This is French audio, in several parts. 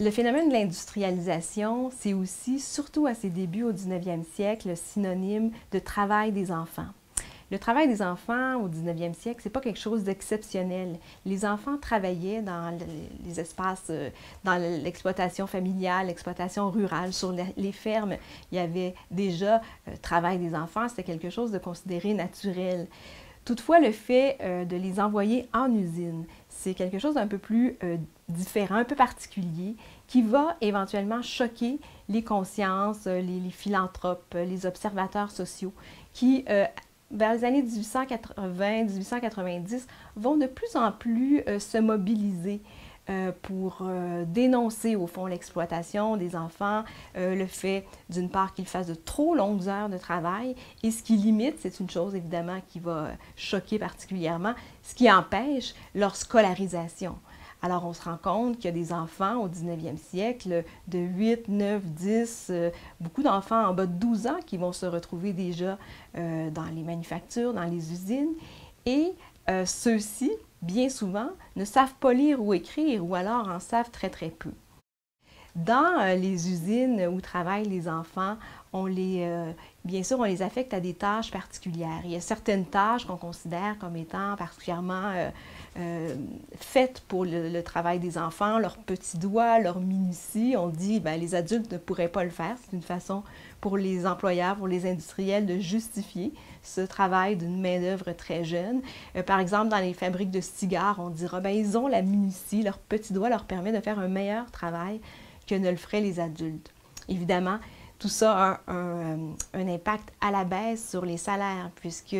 Le phénomène de l'industrialisation, c'est aussi, surtout à ses débuts au 19e siècle, synonyme de travail des enfants. Le travail des enfants au 19e siècle, c'est pas quelque chose d'exceptionnel. Les enfants travaillaient dans les espaces, dans l'exploitation familiale, l'exploitation rurale, sur les fermes. Il y avait déjà travail des enfants, c'était quelque chose de considéré naturel. Toutefois, le fait de les envoyer en usine, c'est quelque chose d'un peu plus différent, un peu particulier, qui va éventuellement choquer les consciences, les philanthropes, les observateurs sociaux, qui, vers les années 1880-1890, vont de plus en plus se mobiliser pour dénoncer au fond l'exploitation des enfants, le fait d'une part qu'ils fassent de trop longues heures de travail et ce qui limite, c'est une chose évidemment qui va choquer particulièrement, ce qui empêche leur scolarisation. Alors on se rend compte qu'il y a des enfants au 19e siècle de 8, 9, 10, beaucoup d'enfants en bas de 12 ans qui vont se retrouver déjà dans les manufactures, dans les usines et ceux-ci, bien souvent, ne savent pas lire ou écrire ou alors en savent très très peu. Dans les usines où travaillent les enfants, bien sûr, on les affecte à des tâches particulières. Il y a certaines tâches qu'on considère comme étant particulièrement faites pour le travail des enfants, leurs petits doigts, leur minutie. On dit que les adultes ne pourraient pas le faire. C'est une façon pour les employeurs, pour les industriels de justifier ce travail d'une main-d'œuvre très jeune. Par exemple, dans les fabriques de cigares, on dira ils ont la minutie, leurs petits doigts leur permet de faire un meilleur travail que ne le feraient les adultes. Évidemment, tout ça a un impact à la baisse sur les salaires, puisque,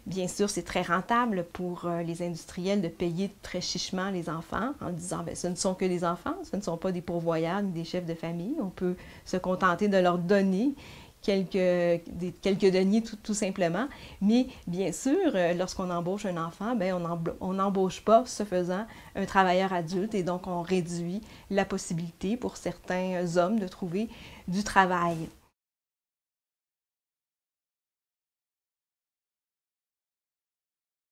bien sûr, c'est très rentable pour les industriels de payer très chichement les enfants, en disant ce ne sont que des enfants, ce ne sont pas des pourvoyeurs ni des chefs de famille. On peut se contenter de leur donner quelques deniers tout simplement. Mais bien sûr, lorsqu'on embauche un enfant, on n'embauche pas, ce faisant, un travailleur adulte et donc on réduit la possibilité pour certains hommes de trouver du travail.